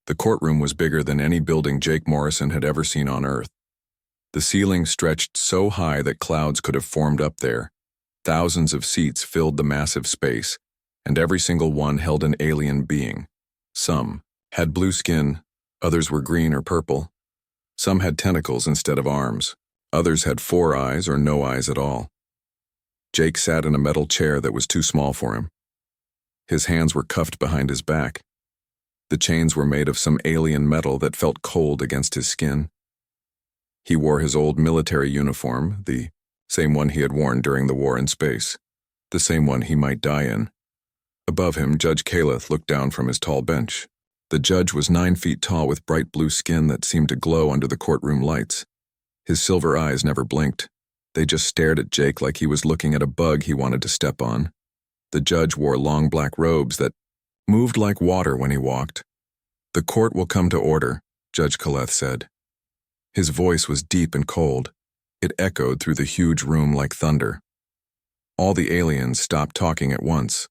The courtroom was bigger than any building Jake Morrison had ever seen on Earth. The ceiling stretched so high that clouds could have formed up there. Thousands of seats filled the massive space, and every single one held an alien being. Some had blue skin, others were green or purple. Some had tentacles instead of arms. Others had 4 eyes or no eyes at all. Jake sat in a metal chair that was too small for him. His hands were cuffed behind his back. The chains were made of some alien metal that felt cold against his skin. He wore his old military uniform, the same one he had worn during the war in space, the same one he might die in. Above him, Judge Caleth looked down from his tall bench. The judge was 9 feet tall with bright blue skin that seemed to glow under the courtroom lights. His silver eyes never blinked. They just stared at Jake like he was looking at a bug he wanted to step on. The judge wore long black robes that moved like water when he walked. "The court will come to order," Judge Caleth said. His voice was deep and cold. It echoed through the huge room like thunder. All the aliens stopped talking at once.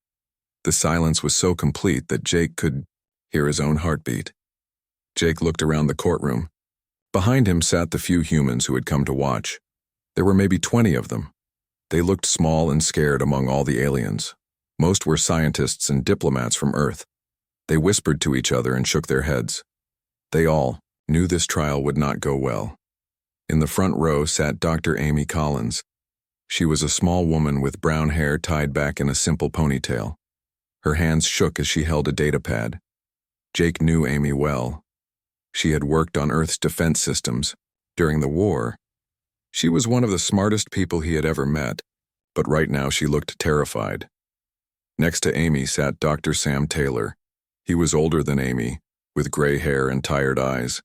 The silence was so complete that Jake could hear his own heartbeat. Jake looked around the courtroom. Behind him sat the few humans who had come to watch. There were maybe 20 of them. They looked small and scared among all the aliens. Most were scientists and diplomats from Earth. They whispered to each other and shook their heads. They all knew this trial would not go well. In the front row sat Dr. Amy Collins. She was a small woman with brown hair tied back in a simple ponytail. Her hands shook as she held a data pad. Jake knew Amy well. She had worked on Earth's defense systems. During the war, she was one of the smartest people he had ever met, but right now she looked terrified. Next to Amy sat Dr. Sam Taylor. He was older than Amy, with gray hair and tired eyes.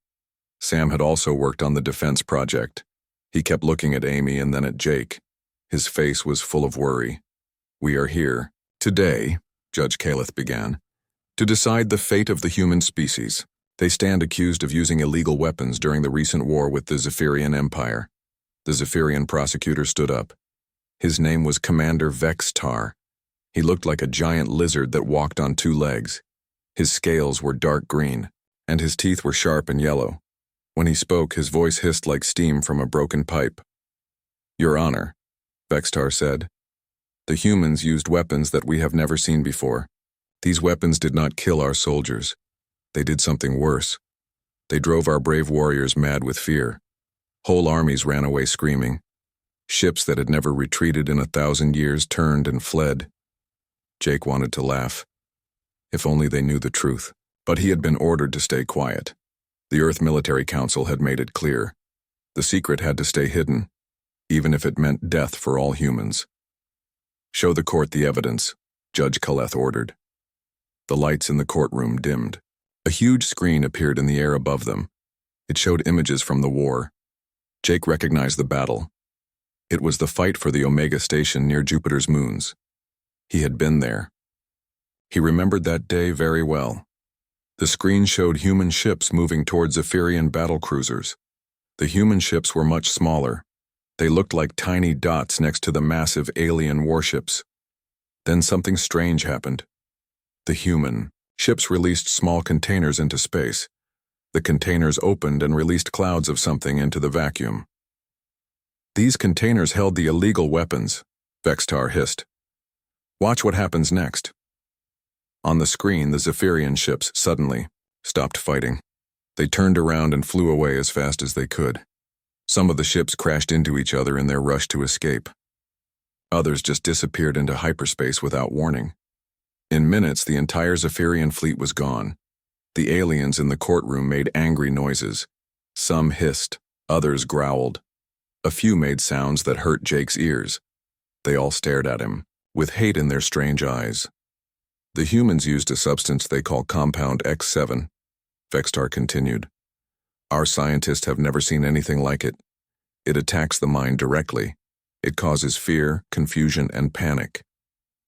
Sam had also worked on the defense project. He kept looking at Amy and then at Jake. His face was full of worry. "We are here today," Judge Caleth began, "to decide the fate of the human species. They stand accused of using illegal weapons during the recent war with the Zephyrian Empire." The Zephyrian prosecutor stood up. His name was Commander Vex-Tar. He looked like a giant lizard that walked on 2 legs. His scales were dark green, and his teeth were sharp and yellow. When he spoke, his voice hissed like steam from a broken pipe. "Your Honor," Vex-Tar said, "the humans used weapons that we have never seen before. These weapons did not kill our soldiers. They did something worse. They drove our brave warriors mad with fear. Whole armies ran away screaming. Ships that had never retreated in 1,000 years turned and fled." Jake wanted to laugh. If only they knew the truth. But he had been ordered to stay quiet. The Earth Military Council had made it clear. The secret had to stay hidden, even if it meant death for all humans. "Show the court the evidence," Judge Caleth ordered. The lights in the courtroom dimmed. A huge screen appeared in the air above them. It showed images from the war. Jake recognized the battle. It was the fight for the Omega Station near Jupiter's moons. He had been there. He remembered that day very well. The screen showed human ships moving towards Zephyrian battle cruisers. The human ships were much smaller. They looked like tiny dots next to the massive alien warships. Then something strange happened. The human ships released small containers into space. The containers opened and released clouds of something into the vacuum. "These containers held the illegal weapons," Vex-Tar hissed. "Watch what happens next." On the screen, the Zephyrian ships suddenly stopped fighting. They turned around and flew away as fast as they could. Some of the ships crashed into each other in their rush to escape. Others just disappeared into hyperspace without warning. In minutes, the entire Zephyrian fleet was gone. The aliens in the courtroom made angry noises. Some hissed, others growled. A few made sounds that hurt Jake's ears. They all stared at him, with hate in their strange eyes. "The humans used a substance they call Compound X7, Vex-Tar continued. "Our scientists have never seen anything like it. It attacks the mind directly. It causes fear, confusion, and panic.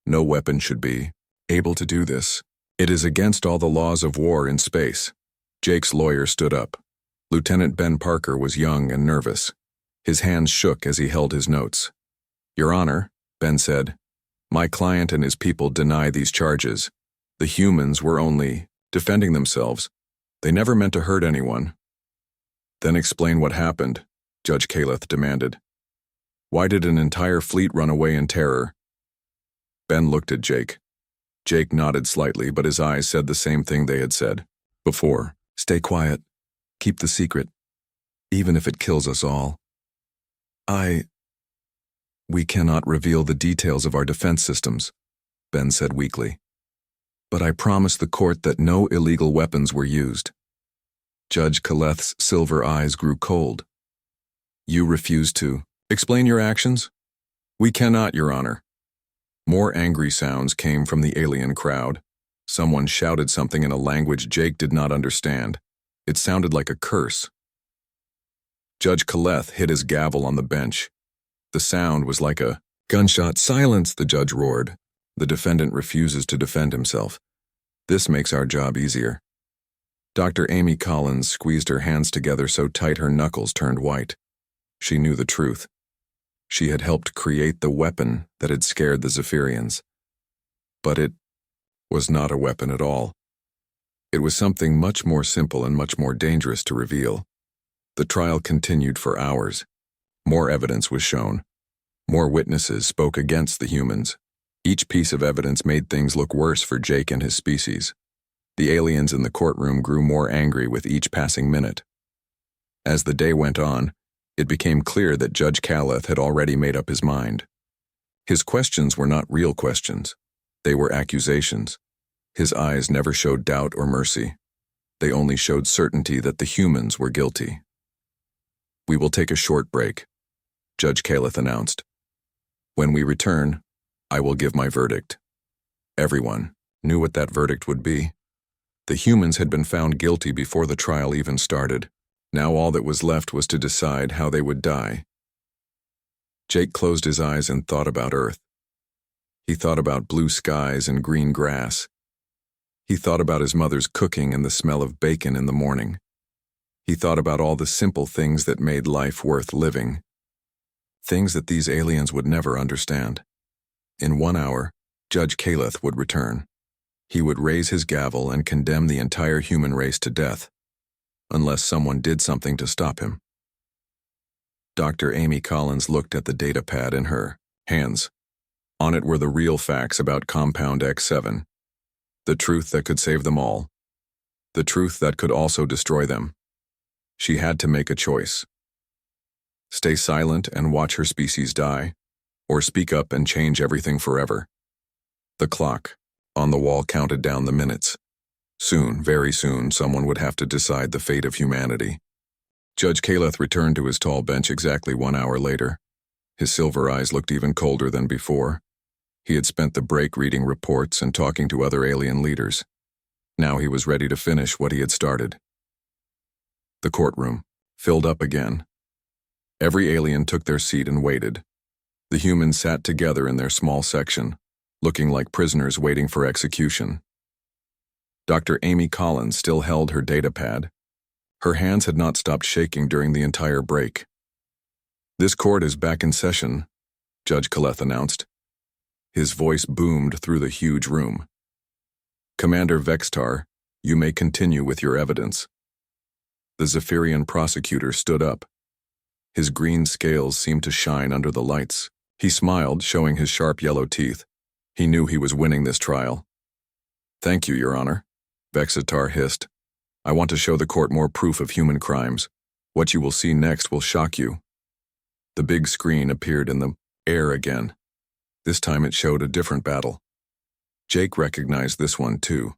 No weapon should be able to do this. It is against all the laws of war in space." Jake's lawyer stood up. Lieutenant Ben Parker was young and nervous. His hands shook as he held his notes. "Your Honor," Ben said, "my client and his people deny these charges. The humans were only defending themselves. They never meant to hurt anyone. Then explain what happened, Judge Caleth demanded. Why did an entire fleet run away in terror? Ben looked at Jake. Jake nodded slightly, but his eyes said the same thing they had said before. Stay quiet. Keep the secret. Even if it kills us all. We cannot reveal the details of our defense systems, Ben said weakly. But I promise the court that no illegal weapons were used. Judge Caleth's silver eyes grew cold. You refuse to explain your actions? We cannot, Your Honor. More angry sounds came from the alien crowd. Someone shouted something in a language Jake did not understand. It sounded like a curse. Judge Caleth hit his gavel on the bench. The sound was like a gunshot. Silence, the judge roared. The defendant refuses to defend himself. This makes our job easier. Dr. Amy Collins squeezed her hands together so tight her knuckles turned white. She knew the truth. She had helped create the weapon that had scared the Zephyrians. But it was not a weapon at all. It was something much more simple and much more dangerous to reveal. The trial continued for hours. More evidence was shown. More witnesses spoke against the humans. Each piece of evidence made things look worse for Jake and his species. The aliens in the courtroom grew more angry with each passing minute. As the day went on, it became clear that Judge Caleth had already made up his mind. His questions were not real questions. They were accusations. His eyes never showed doubt or mercy. They only showed certainty that the humans were guilty. We will take a short break, Judge Caleth announced. When we return, I will give my verdict. Everyone knew what that verdict would be. The humans had been found guilty before the trial even started. Now all that was left was to decide how they would die. Jake closed his eyes and thought about Earth. He thought about blue skies and green grass. He thought about his mother's cooking and the smell of bacon in the morning. He thought about all the simple things that made life worth living. Things that these aliens would never understand. In 1 hour, Judge Caleth would return. He would raise his gavel and condemn the entire human race to death, unless someone did something to stop him. Dr. Amy Collins looked at the data pad in her hands. On it were the real facts about Compound X7. The truth that could save them all. The truth that could also destroy them. She had to make a choice. Stay silent and watch her species die, or speak up and change everything forever. The clock on the wall counted down the minutes. Soon, very soon, someone would have to decide the fate of humanity. Judge Caleth returned to his tall bench exactly 1 hour later. His silver eyes looked even colder than before. He had spent the break reading reports and talking to other alien leaders. Now he was ready to finish what he had started. The courtroom filled up again. Every alien took their seat and waited. The humans sat together in their small section, looking like prisoners waiting for execution. Dr. Amy Collins still held her data pad. Her hands had not stopped shaking during the entire break. This court is back in session, Judge Caleth announced. His voice boomed through the huge room. Commander Vextar, you may continue with your evidence. The Zephyrian prosecutor stood up. His green scales seemed to shine under the lights. He smiled, showing his sharp yellow teeth. He knew he was winning this trial. Thank you, Your Honor, Vexatar hissed. I want to show the court more proof of human crimes. What you will see next will shock you. The big screen appeared in the air again. This time it showed a different battle. Jake recognized this one too.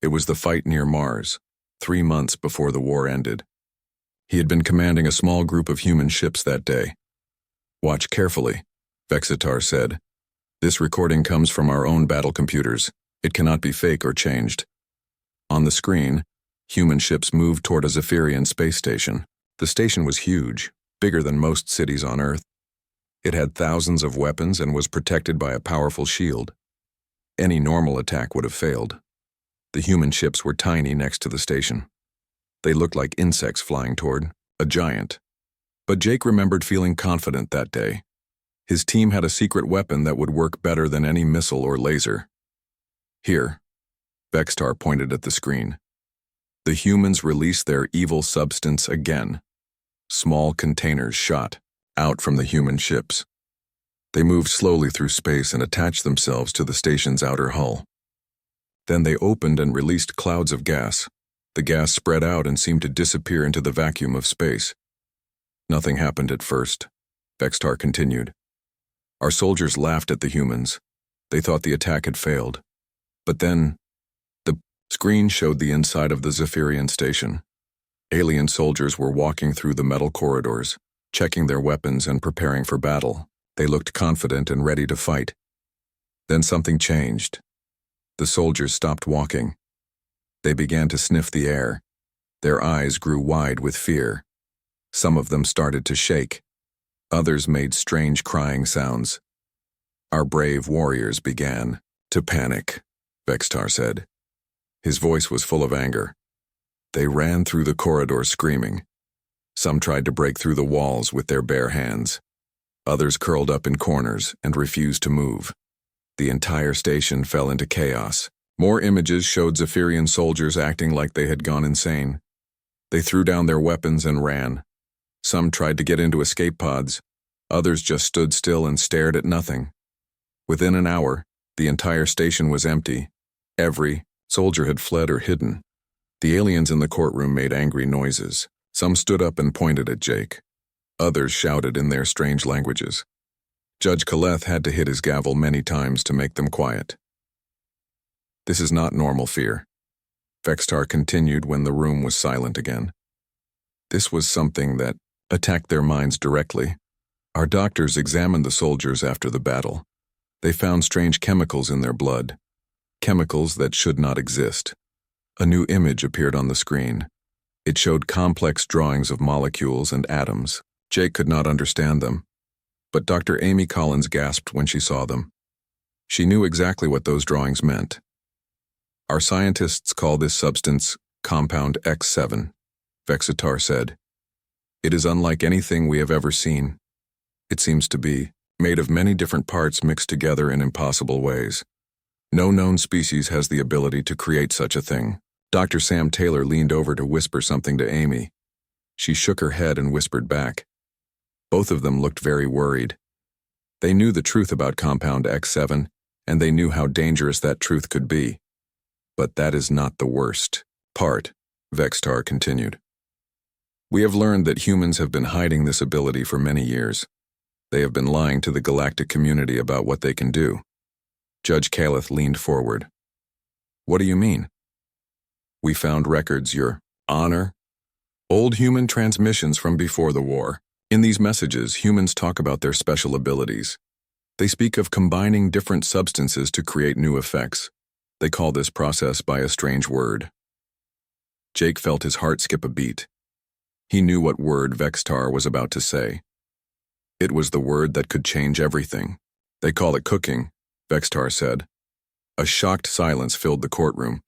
It was the fight near Mars, 3 months before the war ended. He had been commanding a small group of human ships that day. Watch carefully, Vexatar said. This recording comes from our own battle computers. It cannot be fake or changed. On the screen, human ships moved toward a Zephyrian space station. The station was huge, bigger than most cities on Earth. It had thousands of weapons and was protected by a powerful shield. Any normal attack would have failed. The human ships were tiny next to the station. They looked like insects flying toward a giant. But Jake remembered feeling confident that day. His team had a secret weapon that would work better than any missile or laser. Here, Vextar pointed at the screen. The humans released their evil substance again. Small containers shot out from the human ships. They moved slowly through space and attached themselves to the station's outer hull. Then they opened and released clouds of gas. The gas spread out and seemed to disappear into the vacuum of space. Nothing happened at first. Vextar continued. Our soldiers laughed at the humans. They thought the attack had failed. But then, the screen showed the inside of the Zephyrian station. Alien soldiers were walking through the metal corridors, checking their weapons and preparing for battle. They looked confident and ready to fight. Then something changed. The soldiers stopped walking. They began to sniff the air. Their eyes grew wide with fear. Some of them started to shake. Others made strange crying sounds. Our brave warriors began to panic, Vextar said. His voice was full of anger. They ran through the corridor screaming. Some tried to break through the walls with their bare hands. Others curled up in corners and refused to move. The entire station fell into chaos. More images showed Zephyrian soldiers acting like they had gone insane. They threw down their weapons and ran. Some tried to get into escape pods. Others just stood still and stared at nothing. Within an hour, the entire station was empty. Every soldier had fled or hidden. The aliens in the courtroom made angry noises. Some stood up and pointed at Jake. Others shouted in their strange languages. Judge Kaleth had to hit his gavel many times to make them quiet. This is not normal fear. Vextar continued when the room was silent again. This was something that attacked their minds directly. Our doctors examined the soldiers after the battle. They found strange chemicals in their blood. Chemicals that should not exist. A new image appeared on the screen. It showed complex drawings of molecules and atoms. Jake could not understand them, but Dr. Amy Collins gasped when she saw them. She knew exactly what those drawings meant. Our scientists call this substance Compound X7, Vexitar said. It is unlike anything we have ever seen. It seems to be made of many different parts mixed together in impossible ways. No known species has the ability to create such a thing. Dr. Sam Taylor leaned over to whisper something to Amy. She shook her head and whispered back. Both of them looked very worried. They knew the truth about Compound X7, and they knew how dangerous that truth could be. But that is not the worst part, Vextar continued. We have learned that humans have been hiding this ability for many years. They have been lying to the galactic community about what they can do. Judge Kaleth leaned forward. What do you mean? We found records, Your Honor. Old human transmissions from before the war. In these messages, humans talk about their special abilities. They speak of combining different substances to create new effects. They call this process by a strange word. Jake felt his heart skip a beat. He knew what word Vextar was about to say. It was the word that could change everything. They call it cooking, Vextar said. A shocked silence filled the courtroom.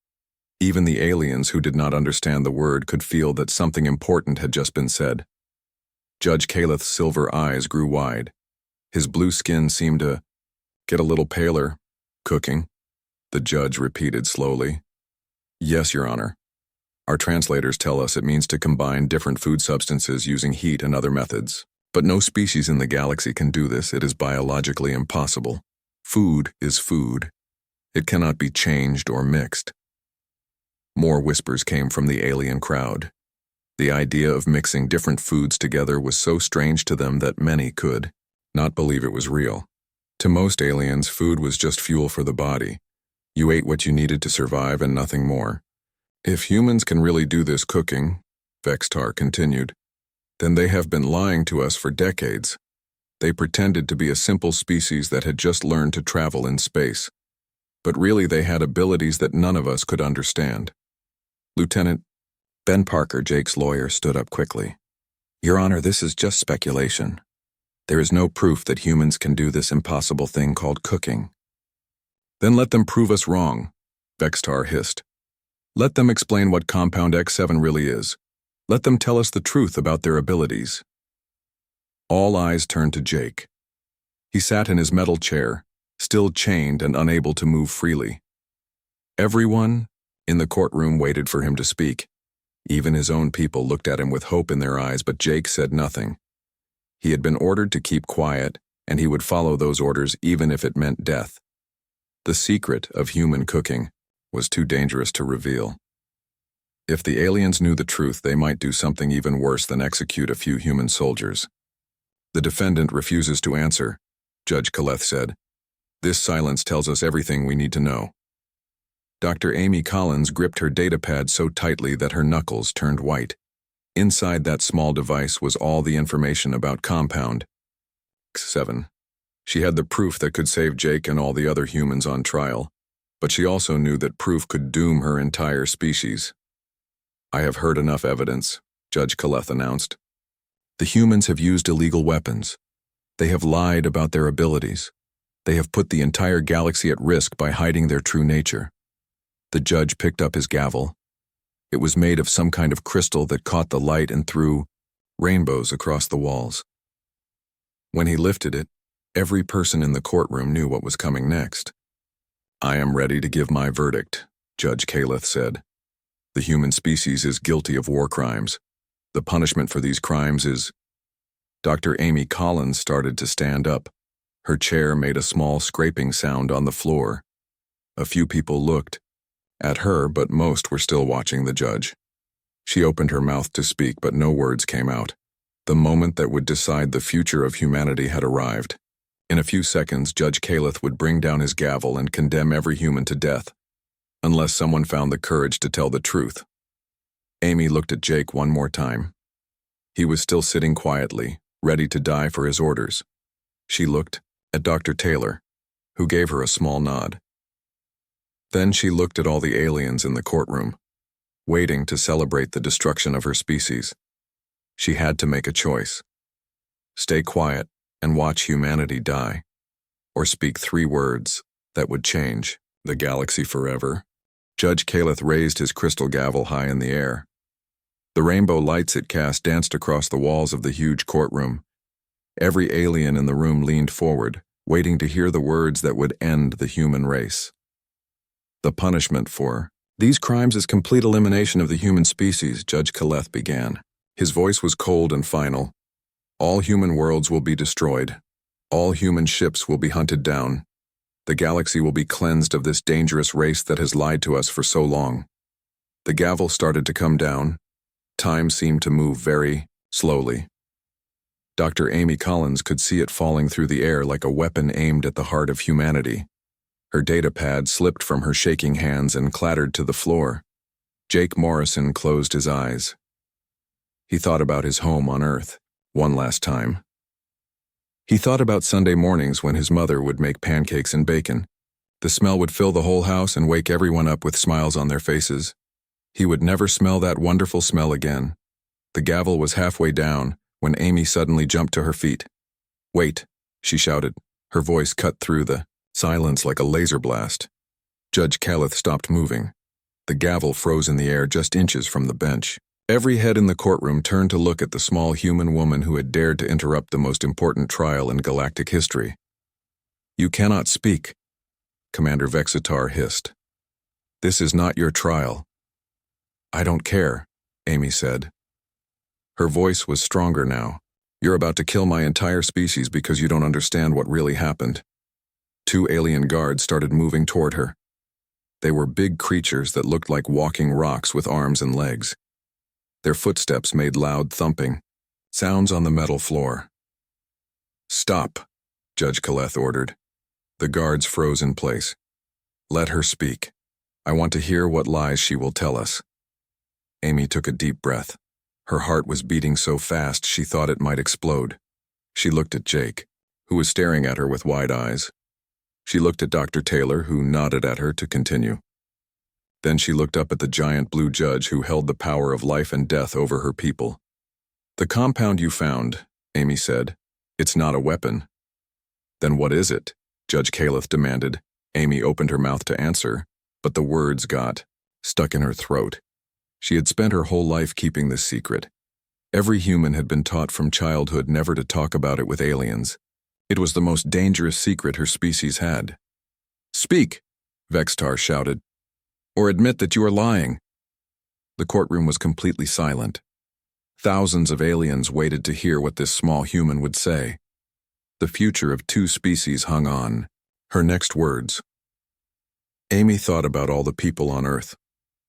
Even the aliens who did not understand the word could feel that something important had just been said. Judge Kaleth's silver eyes grew wide. His blue skin seemed to get a little paler. Cooking, the judge repeated slowly. Yes, Your Honor. Our translators tell us it means to combine different food substances using heat and other methods. But no species in the galaxy can do this. It is biologically impossible. Food is food. It cannot be changed or mixed. More whispers came from the alien crowd. The idea of mixing different foods together was so strange to them that many could not believe it was real. To most aliens, food was just fuel for the body. You ate what you needed to survive and nothing more. If humans can really do this cooking, Vextar continued, then they have been lying to us for decades. They pretended to be a simple species that had just learned to travel in space. But really they had abilities that none of us could understand. Lieutenant Ben Parker, Jake's lawyer, stood up quickly. Your Honor, this is just speculation. There is no proof that humans can do this impossible thing called cooking. Then let them prove us wrong, Vextar hissed. Let them explain what Compound X7 really is. Let them tell us the truth about their abilities. All eyes turned to Jake. He sat in his metal chair, still chained and unable to move freely. Everyone in the courtroom waited for him to speak. Even his own people looked at him with hope in their eyes, but Jake said nothing. He had been ordered to keep quiet, and he would follow those orders even if it meant death. The secret of human cooking was too dangerous to reveal. If the aliens knew the truth, they might do something even worse than execute a few human soldiers. The defendant refuses to answer, Judge Kaleth said. This silence tells us everything we need to know. Dr. Amy Collins gripped her datapad so tightly that her knuckles turned white. Inside that small device was all the information about Compound 7. She had the proof that could save Jake and all the other humans on trial, but she also knew that proof could doom her entire species. I have heard enough evidence, Judge Kaleth announced. The humans have used illegal weapons. They have lied about their abilities. They have put the entire galaxy at risk by hiding their true nature. The judge picked up his gavel. It was made of some kind of crystal that caught the light and threw rainbows across the walls. When he lifted it, every person in the courtroom knew what was coming next. I am ready to give my verdict, Judge Kaleth said. The human species is guilty of war crimes. The punishment for these crimes is... Dr. Amy Collins started to stand up. Her chair made a small scraping sound on the floor. A few people looked at her, but most were still watching the judge. She opened her mouth to speak, but no words came out. The moment that would decide the future of humanity had arrived. In a few seconds, Judge Kaleth would bring down his gavel and condemn every human to death, unless someone found the courage to tell the truth. Amy looked at Jake one more time. He was still sitting quietly, ready to die for his orders. She looked at Dr. Taylor, who gave her a small nod. Then she looked at all the aliens in the courtroom, waiting to celebrate the destruction of her species. She had to make a choice. Stay quiet and watch humanity die, or speak 3 words that would change the galaxy forever. Judge Kaleth raised his crystal gavel high in the air. The rainbow lights it cast danced across the walls of the huge courtroom. Every alien in the room leaned forward, waiting to hear the words that would end the human race. The punishment for these crimes is complete elimination of the human species, Judge Kaleth began. His voice was cold and final. All human worlds will be destroyed. All human ships will be hunted down. The galaxy will be cleansed of this dangerous race that has lied to us for so long. The gavel started to come down. Time seemed to move very slowly. Dr. Amy Collins could see it falling through the air like a weapon aimed at the heart of humanity. Her datapad slipped from her shaking hands and clattered to the floor. Jake Morrison closed his eyes. He thought about his home on Earth, one last time. He thought about Sunday mornings when his mother would make pancakes and bacon. The smell would fill the whole house and wake everyone up with smiles on their faces. He would never smell that wonderful smell again. The gavel was halfway down when Amy suddenly jumped to her feet. "Wait," she shouted, her voice cut through the silence like a laser blast. Judge Kaleth stopped moving. The gavel froze in the air just inches from the bench. Every head in the courtroom turned to look at the small human woman who had dared to interrupt the most important trial in galactic history. "You cannot speak," Commander Vexitar hissed. "This is not your trial." "I don't care," Amy said. Her voice was stronger now. "You're about to kill my entire species because you don't understand what really happened." 2 alien guards started moving toward her. They were big creatures that looked like walking rocks with arms and legs. Their footsteps made loud thumping sounds on the metal floor. "Stop," Judge Kaleth ordered. The guards froze in place. "Let her speak. I want to hear what lies she will tell us." Amy took a deep breath. Her heart was beating so fast she thought it might explode. She looked at Jake, who was staring at her with wide eyes. She looked at Dr. Taylor, who nodded at her to continue. Then she looked up at the giant blue judge who held the power of life and death over her people. "The compound you found," Amy said, "it's not a weapon." "Then what is it?" Judge Kaleth demanded. Amy opened her mouth to answer, but the words got stuck in her throat. She had spent her whole life keeping this secret. Every human had been taught from childhood never to talk about it with aliens. It was the most dangerous secret her species had. "Speak," Vexitar shouted, "or admit that you are lying." The courtroom was completely silent. Thousands of aliens waited to hear what this small human would say. The future of two species hung on her next words. Amy thought about all the people on Earth.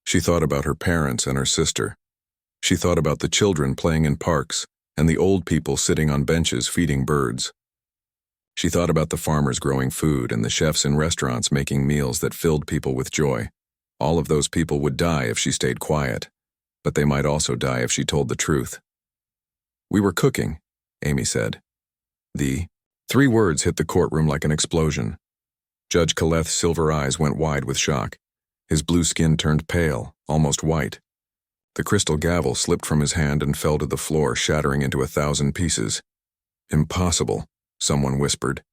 She thought about her parents and her sister. She thought about the children playing in parks and the old people sitting on benches feeding birds. She thought about the farmers growing food and the chefs in restaurants making meals that filled people with joy. All of those people would die if she stayed quiet, but they might also die if she told the truth. "We were cooking," Amy said. The 3 words hit the courtroom like an explosion. Judge Kaleth's silver eyes went wide with shock. His blue skin turned pale, almost white. The crystal gavel slipped from his hand and fell to the floor, shattering into 1,000 pieces. "Impossible," someone whispered.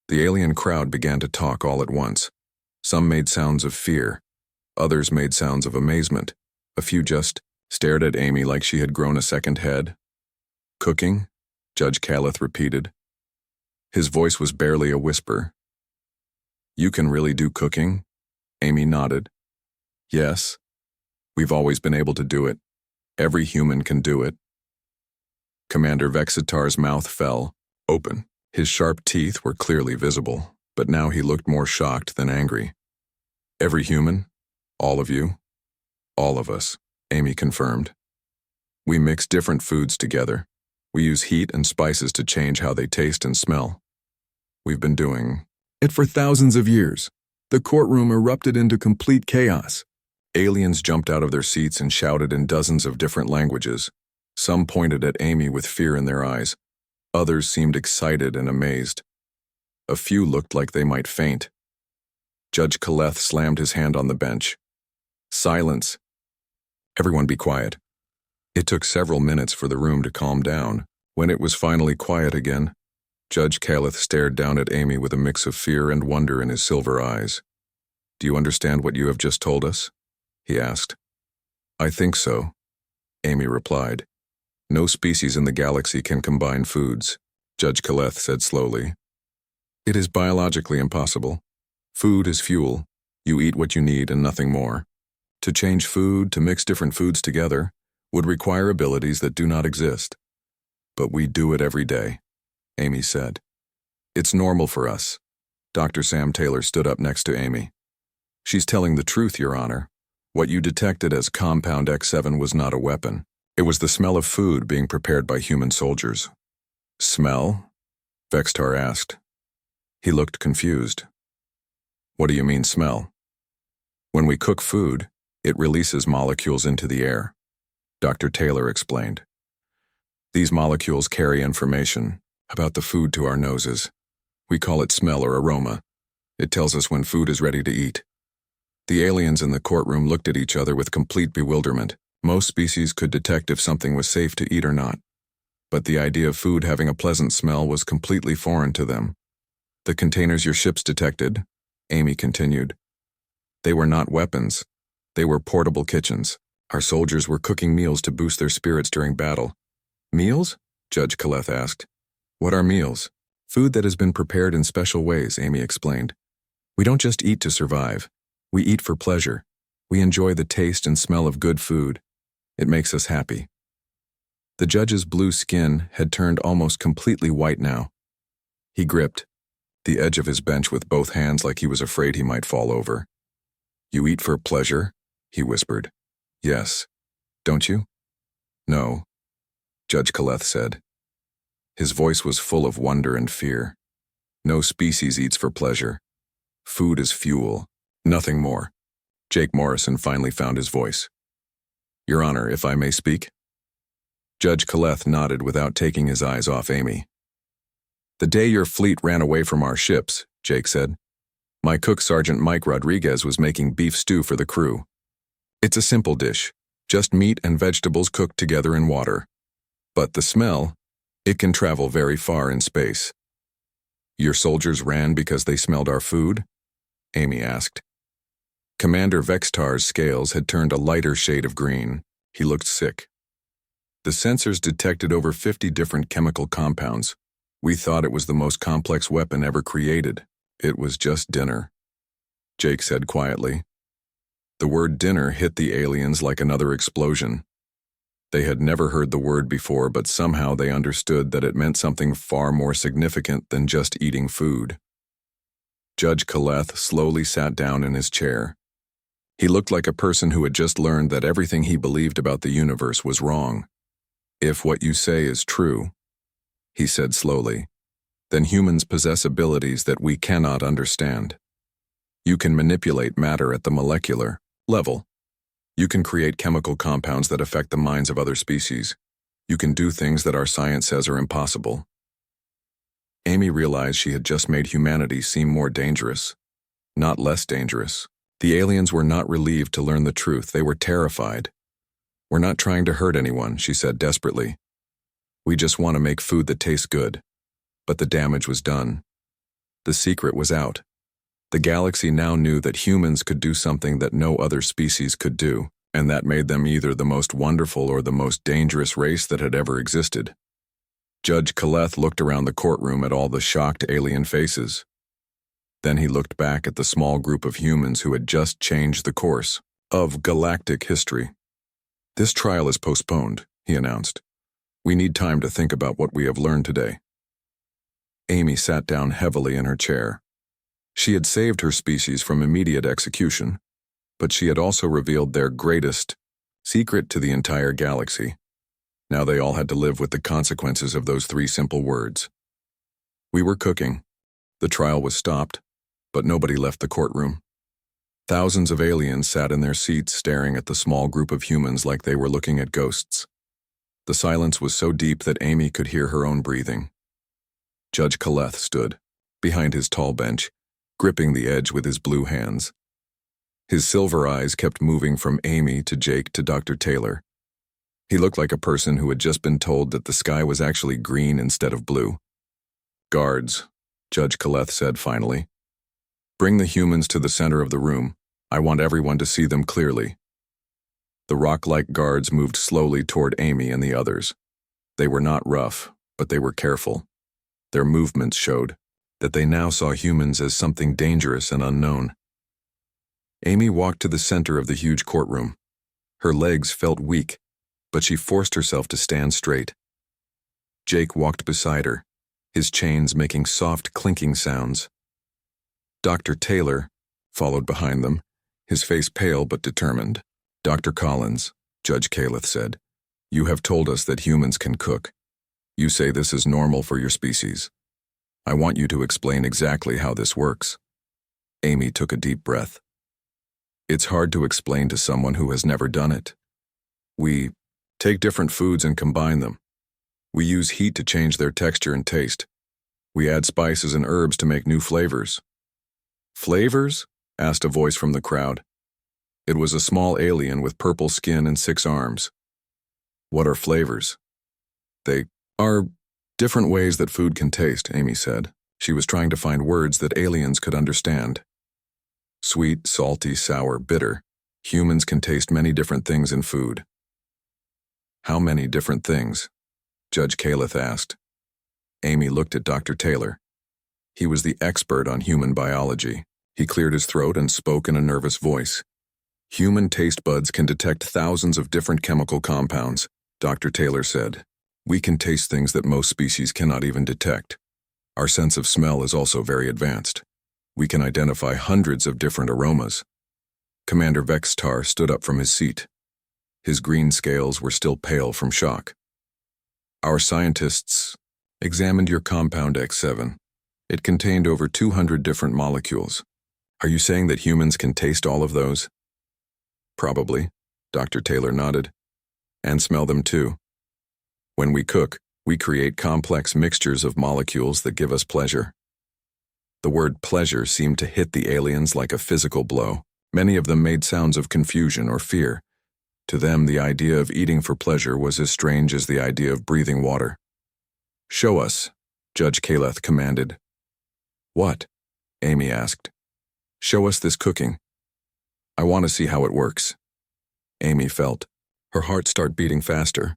The alien crowd began to talk all at once. Some made sounds of fear. Others made sounds of amazement. A few just stared at Amy like she had grown a second head. "Cooking?" Judge Kaleth repeated. His voice was barely a whisper. "You can really do cooking?" Amy nodded. "Yes. We've always been able to do it. Every human can do it." Commander Vexitar's mouth fell open. His sharp teeth were clearly visible, but now he looked more shocked than angry. "Every human? All of you?" "All of us," Amy confirmed. "We mix different foods together. We use heat and spices to change how they taste and smell. We've been doing it for thousands of years." The courtroom erupted into complete chaos. Aliens jumped out of their seats and shouted in dozens of different languages. Some pointed at Amy with fear in their eyes. Others seemed excited and amazed. A few looked like they might faint. Judge Kaleth slammed his hand on the bench. "Silence. Everyone be quiet." It took several minutes for the room to calm down. When it was finally quiet again, Judge Kaleth stared down at Amy with a mix of fear and wonder in his silver eyes. "Do you understand what you have just told us?" he asked. "I think so," Amy replied. "No species in the galaxy can combine foods," Judge Kaleth said slowly. "It is biologically impossible. Food is fuel. You eat what you need and nothing more. To change food, to mix different foods together, would require abilities that do not exist. But we do it every day," Amy said. "It's normal for us." Dr. Sam Taylor stood up next to Amy. "She's telling the truth, Your Honor. What you detected as Compound X7 was not a weapon. It was the smell of food being prepared by human soldiers." "Smell?" Vexitar asked. He looked confused. "What do you mean, smell?" "When we cook food, it releases molecules into the air," Dr. Taylor explained. "These molecules carry information about the food to our noses. We call it smell or aroma. It tells us when food is ready to eat." The aliens in the courtroom looked at each other with complete bewilderment. Most species could detect if something was safe to eat or not. But the idea of food having a pleasant smell was completely foreign to them. "The containers your ships detected," Amy continued. "They were not weapons. They were portable kitchens. Our soldiers were cooking meals to boost their spirits during battle." "Meals?" Judge Kaleth asked. "What are meals?" "Food that has been prepared in special ways," Amy explained. "We don't just eat to survive. We eat for pleasure. We enjoy the taste and smell of good food. It makes us happy." The judge's blue skin had turned almost completely white now. He gripped the edge of his bench with both hands like he was afraid he might fall over. "You eat for pleasure?" he whispered. "Yes. Don't you?" "No," Judge Kaleth said. His voice was full of wonder and fear. "No species eats for pleasure. Food is fuel, nothing more." Jake Morrison finally found his voice. "Your Honor, if I may speak?" Judge Kaleth nodded without taking his eyes off Amy. "The day your fleet ran away from our ships," Jake said, "my cook, Sergeant Mike Rodriguez, was making beef stew for the crew. It's a simple dish, just meat and vegetables cooked together in water. But the smell, it can travel very far in space." "Your soldiers ran because they smelled our food?" Amy asked. Commander Vexitar's scales had turned a lighter shade of green. He looked sick. "The sensors detected over 50 different chemical compounds. We thought it was the most complex weapon ever created. It was just dinner," Jake said quietly. The word dinner hit the aliens like another explosion. They had never heard the word before, but somehow they understood that it meant something far more significant than just eating food. Judge Kaleth slowly sat down in his chair. He looked like a person who had just learned that everything he believed about the universe was wrong. "If what you say is true," he said slowly, "then humans possess abilities that we cannot understand. You can manipulate matter at the molecular level. You can create chemical compounds that affect the minds of other species. You can do things that our science says are impossible." Amy realized she had just made humanity seem more dangerous, not less dangerous. The aliens were not relieved to learn the truth. They were terrified. "We're not trying to hurt anyone," she said desperately. "We just want to make food that tastes good." But the damage was done. The secret was out. The galaxy now knew that humans could do something that no other species could do, and that made them either the most wonderful or the most dangerous race that had ever existed. Judge Kaleth looked around the courtroom at all the shocked alien faces. Then he looked back at the small group of humans who had just changed the course of galactic history. "This trial is postponed," he announced. "We need time to think about what we have learned today." Amy sat down heavily in her chair. She had saved her species from immediate execution, but she had also revealed their greatest secret to the entire galaxy. Now they all had to live with the consequences of those 3 simple words. We were cooking. The trial was stopped, but nobody left the courtroom. Thousands of aliens sat in their seats staring at the small group of humans like they were looking at ghosts. The silence was so deep that Amy could hear her own breathing. Judge Kaleth stood, behind his tall bench, gripping the edge with his blue hands. His silver eyes kept moving from Amy to Jake to Dr. Taylor. He looked like a person who had just been told that the sky was actually green instead of blue. "Guards," Judge Kaleth said finally. "Bring the humans to the center of the room. I want everyone to see them clearly." The rock-like guards moved slowly toward Amy and the others. They were not rough, but they were careful. Their movements showed that they now saw humans as something dangerous and unknown. Amy walked to the center of the huge courtroom. Her legs felt weak, but she forced herself to stand straight. Jake walked beside her, his chains making soft clinking sounds. Dr. Taylor followed behind them, his face pale but determined. "Dr. Collins," Judge Kaleth said, "you have told us that humans can cook. You say this is normal for your species. I want you to explain exactly how this works." Amy took a deep breath. "It's hard to explain to someone who has never done it. We take different foods and combine them. We use heat to change their texture and taste. We add spices and herbs to make new flavors." "Flavors?" asked a voice from the crowd. It was a small alien with purple skin and 6 arms. "What are flavors?" "They are different ways that food can taste," Amy said. She was trying to find words that aliens could understand. "Sweet, salty, sour, bitter. Humans can taste many different things in food." "How many different things?" Judge Kaleth asked. Amy looked at Dr. Taylor. He was the expert on human biology. He cleared his throat and spoke in a nervous voice. "Human taste buds can detect thousands of different chemical compounds," Dr. Taylor said. "We can taste things that most species cannot even detect. Our sense of smell is also very advanced. We can identify hundreds of different aromas." Commander Vextar stood up from his seat. His green scales were still pale from shock. "Our scientists examined your compound X7. It contained over 200 different molecules. Are you saying that humans can taste all of those?" "Probably," Dr. Taylor nodded. "And smell them too. When we cook, we create complex mixtures of molecules that give us pleasure." The word pleasure seemed to hit the aliens like a physical blow. Many of them made sounds of confusion or fear. To them, the idea of eating for pleasure was as strange as the idea of breathing water. "Show us," Judge Kaleth commanded. "What?" Amy asked. "Show us this cooking. I want to see how it works." Amy felt her heart start beating faster.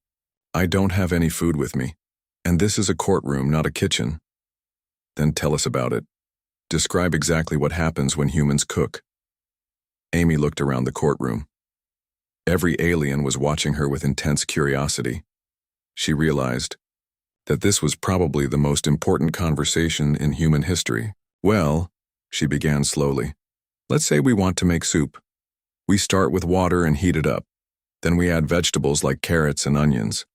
"I don't have any food with me, and this is a courtroom, not a kitchen." "Then tell us about it. Describe exactly what happens when humans cook." Amy looked around the courtroom. Every alien was watching her with intense curiosity. She realized that this was probably the most important conversation in human history. Well, she began slowly. Let's say we want to make soup. We start with water and heat it up. Then we add vegetables like carrots and onions.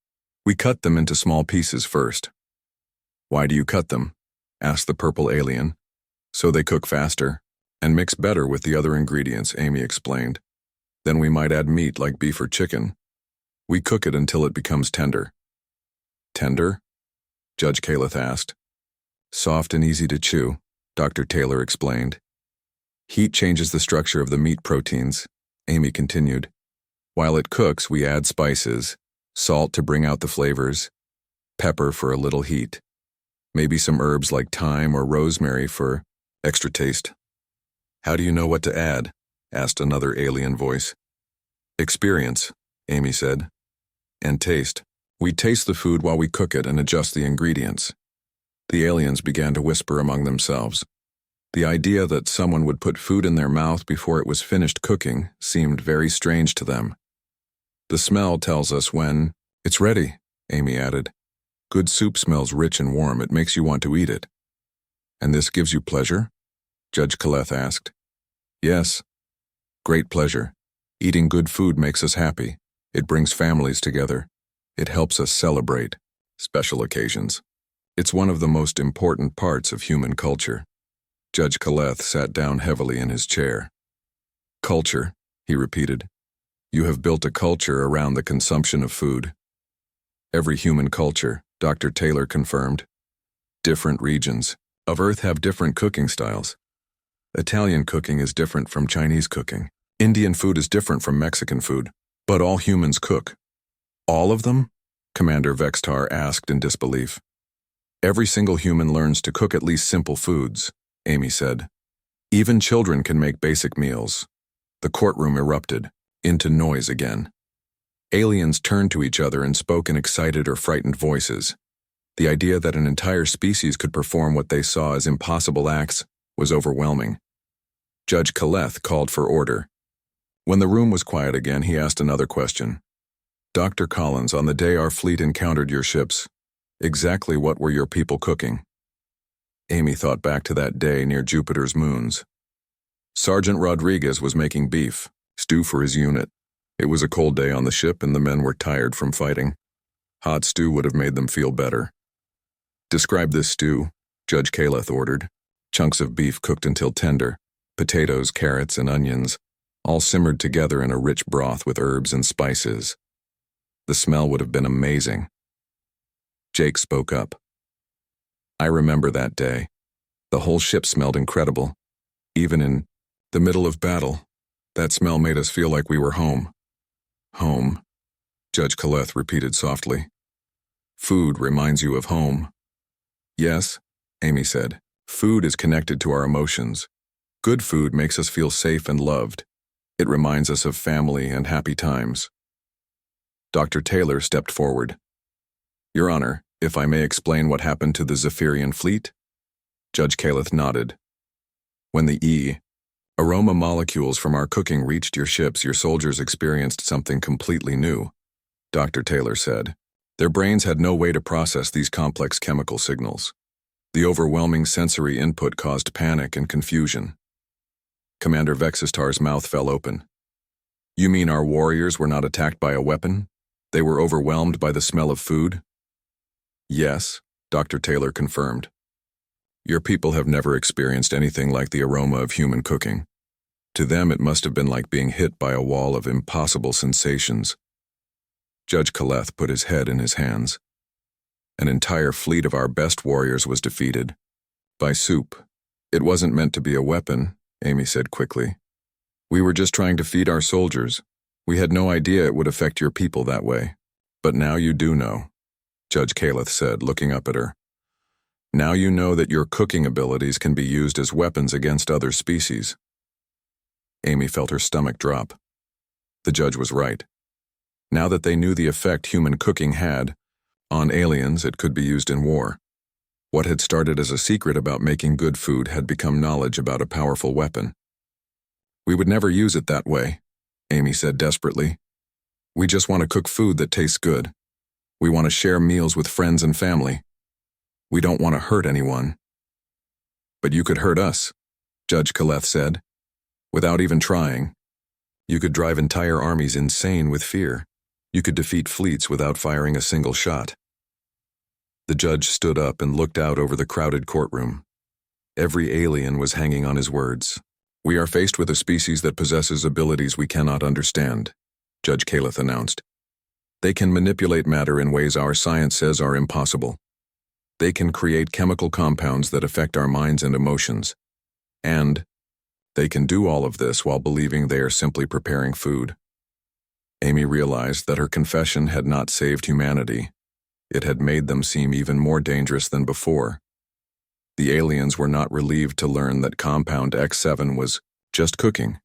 We cut them into small pieces first. Why do you cut them? Asked the purple alien. So they cook faster and mix better with the other ingredients, Amy explained. Then we might add meat like beef or chicken. We cook it until it becomes tender. Tender? Judge Caleth asked. Soft and easy to chew, Dr. Taylor explained. Heat changes the structure of the meat proteins, Amy continued. While it cooks, we add spices, salt to bring out the flavors, pepper for a little heat, maybe some herbs like thyme or rosemary for extra taste. How do you know what to add? Asked another alien voice. Experience, Amy said. And taste. We taste the food while we cook it and adjust the ingredients. The aliens began to whisper among themselves. The idea that someone would put food in their mouth before it was finished cooking seemed very strange to them. The smell tells us when it's ready, Amy added. Good soup smells rich and warm. It makes you want to eat it. And this gives you pleasure? Judge Caleth asked. Yes. Great pleasure. Eating good food makes us happy. It brings families together. It helps us celebrate special occasions. It's one of the most important parts of human culture. Judge Caleth sat down heavily in his chair. Culture, he repeated. You have built a culture around the consumption of food. Every human culture, Dr. Taylor confirmed. Different regions of Earth have different cooking styles. Italian cooking is different from Chinese cooking. Indian food is different from Mexican food. But all humans cook. All of them? Commander Vextar asked in disbelief. Every single human learns to cook at least simple foods, Amy said. Even children can make basic meals. The courtroom erupted into noise again. Aliens turned to each other and spoke in excited or frightened voices. The idea that an entire species could perform what they saw as impossible acts was overwhelming. Judge Caleth called for order. When the room was quiet again, he asked another question. Dr. Collins, on the day our fleet encountered your ships, exactly what were your people cooking? Amy thought back to that day near Jupiter's moons. Sergeant Rodriguez was making beef stew for his unit. It was a cold day on the ship and the men were tired from fighting. Hot stew would have made them feel better. Describe this stew, Judge Caleth ordered. Chunks of beef cooked until tender, potatoes, carrots, and onions, all simmered together in a rich broth with herbs and spices. The smell would have been amazing. Jake spoke up. I remember that day. The whole ship smelled incredible. Even in the middle of battle, that smell made us feel like we were home. Home, Judge Caleth repeated softly. Food reminds you of home. Yes, Amy said. Food is connected to our emotions. Good food makes us feel safe and loved. It reminds us of family and happy times. Dr. Taylor stepped forward. Your Honor, if I may explain what happened to the Zephyrian fleet? Judge Caleth nodded. When the aroma molecules from our cooking reached your ships, your soldiers experienced something completely new, Dr. Taylor said. Their brains had no way to process these complex chemical signals. The overwhelming sensory input caused panic and confusion. Commander Vexistar's mouth fell open. You mean our warriors were not attacked by a weapon? They were overwhelmed by the smell of food? Yes, Dr. Taylor confirmed. Your people have never experienced anything like the aroma of human cooking. To them, it must have been like being hit by a wall of impossible sensations. Judge Caleth put his head in his hands. An entire fleet of our best warriors was defeated. By soup. It wasn't meant to be a weapon, Amy said quickly. We were just trying to feed our soldiers. We had no idea it would affect your people that way. But now you do know, Judge Caleth said, looking up at her. Now you know that your cooking abilities can be used as weapons against other species. Amy felt her stomach drop. The judge was right. Now that they knew the effect human cooking had on aliens, it could be used in war. What had started as a secret about making good food had become knowledge about a powerful weapon. We would never use it that way, Amy said desperately. We just want to cook food that tastes good. We want to share meals with friends and family. We don't want to hurt anyone. But you could hurt us, Judge Kaleth said, without even trying. You could drive entire armies insane with fear. You could defeat fleets without firing a single shot. The judge stood up and looked out over the crowded courtroom. Every alien was hanging on his words. We are faced with a species that possesses abilities we cannot understand, Judge Kaleth announced. They can manipulate matter in ways our science says are impossible. They can create chemical compounds that affect our minds and emotions. And they can do all of this while believing they are simply preparing food. Amy realized that her confession had not saved humanity. It had made them seem even more dangerous than before. The aliens were not relieved to learn that Compound X7 was just cooking.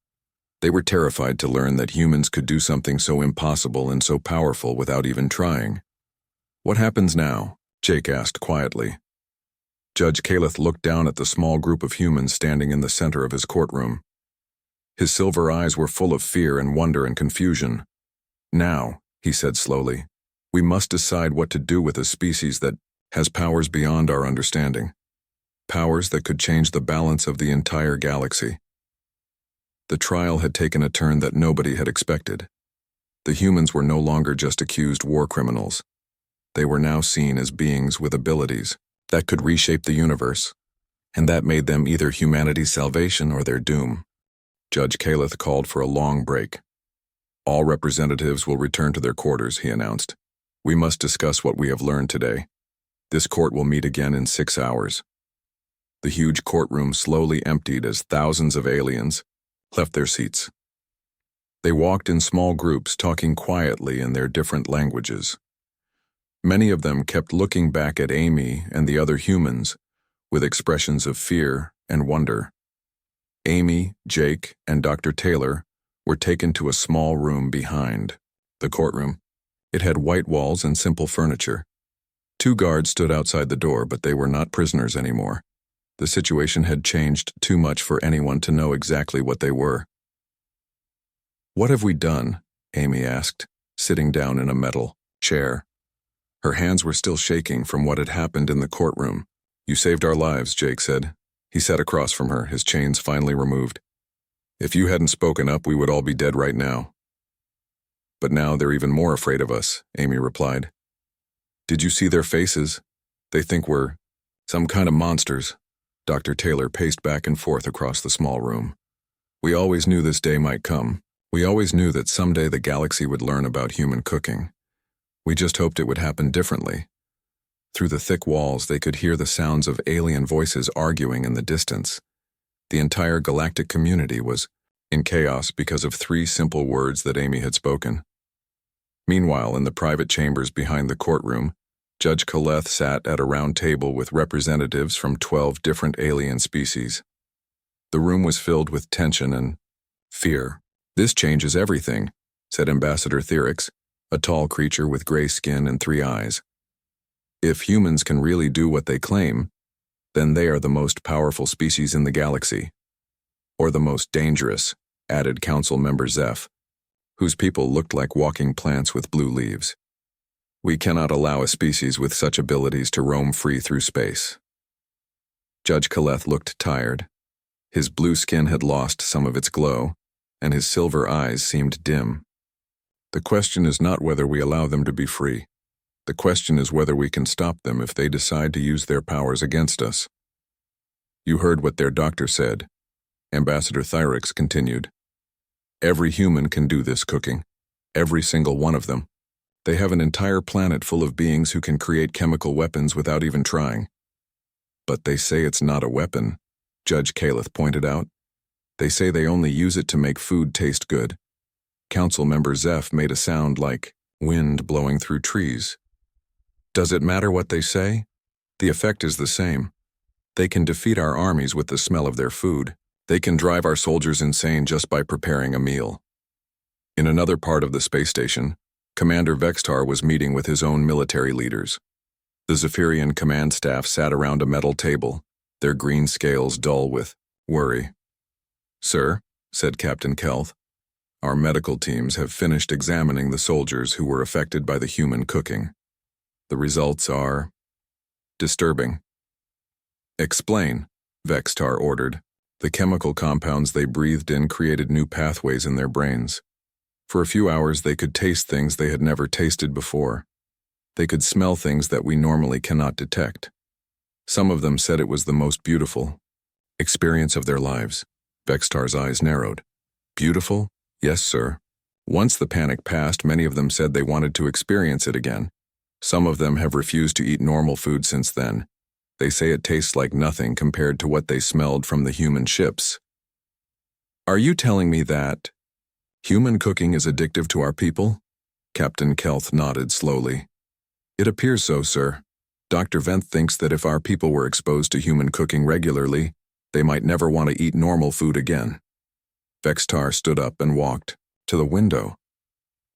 They were terrified to learn that humans could do something so impossible and so powerful without even trying. What happens now? Jake asked quietly. Judge Kaleth looked down at the small group of humans standing in the center of his courtroom. His silver eyes were full of fear and wonder and confusion. Now, he said slowly, we must decide what to do with a species that has powers beyond our understanding. Powers that could change the balance of the entire galaxy. The trial had taken a turn that nobody had expected. The humans were no longer just accused war criminals. They were now seen as beings with abilities that could reshape the universe, and that made them either humanity's salvation or their doom. Judge Kaleth called for a long break. All representatives will return to their quarters, he announced. We must discuss what we have learned today. This court will meet again in 6 hours. The huge courtroom slowly emptied as thousands of aliens left their seats. They walked in small groups, talking quietly in their different languages. Many of them kept looking back at Amy and the other humans with expressions of fear and wonder. Amy, Jake, and Dr. Taylor were taken to a small room behind the courtroom. It had white walls and simple furniture. 2 guards stood outside the door, but they were not prisoners anymore. The situation had changed too much for anyone to know exactly what they were. What have we done? Amy asked, sitting down in a metal chair. Her hands were still shaking from what had happened in the courtroom. You saved our lives, Jake said. He sat across from her, his chains finally removed. If you hadn't spoken up, we would all be dead right now. But now they're even more afraid of us, Amy replied. Did you see their faces? They think we're some kind of monsters. Dr. Taylor paced back and forth across the small room. We always knew this day might come. We always knew that someday the galaxy would learn about human cooking. We just hoped it would happen differently. Through the thick walls, they could hear the sounds of alien voices arguing in the distance. The entire galactic community was in chaos because of 3 simple words that Amy had spoken. Meanwhile, in the private chambers behind the courtroom, Judge Kaleth sat at a round table with representatives from 12 different alien species. The room was filled with tension and fear. This changes everything, said Ambassador Thyrix, a tall creature with gray skin and 3 eyes. If humans can really do what they claim, then they are the most powerful species in the galaxy. Or the most dangerous, added Council Member Zeph, whose people looked like walking plants with blue leaves. We cannot allow a species with such abilities to roam free through space. Judge Kaleth looked tired. His blue skin had lost some of its glow, and his silver eyes seemed dim. The question is not whether we allow them to be free. The question is whether we can stop them if they decide to use their powers against us. You heard what their doctor said, Ambassador Thyrix continued. Every human can do this cooking. Every single one of them. They have an entire planet full of beings who can create chemical weapons without even trying. But they say it's not a weapon, Judge Kaleth pointed out. They say they only use it to make food taste good. Council Member Zeph made a sound like wind blowing through trees. Does it matter what they say? The effect is the same. They can defeat our armies with the smell of their food. They can drive our soldiers insane just by preparing a meal. In another part of the space station, Commander Vextar was meeting with his own military leaders. The Zephyrian command staff sat around a metal table, their green scales dull with worry. Sir, said Captain Kelth. "Our medical teams have finished examining the soldiers who were affected by the human cooking. The results are disturbing." "Explain," Vextar ordered. The chemical compounds they breathed in created new pathways in their brains. For a few hours they could taste things they had never tasted before. They could smell things that we normally cannot detect. Some of them said it was the most beautiful experience of their lives. Vextar's eyes narrowed. "Beautiful? Yes, sir." Once the panic passed, many of them said they wanted to experience it again. Some of them have refused to eat normal food since then. They say it tastes like nothing compared to what they smelled from the human ships. "Are you telling me that human cooking is addictive to our people?" Captain Kelth nodded slowly. "It appears so, sir. Dr. Venth thinks that if our people were exposed to human cooking regularly, they might never want to eat normal food again." Vextar stood up and walked to the window.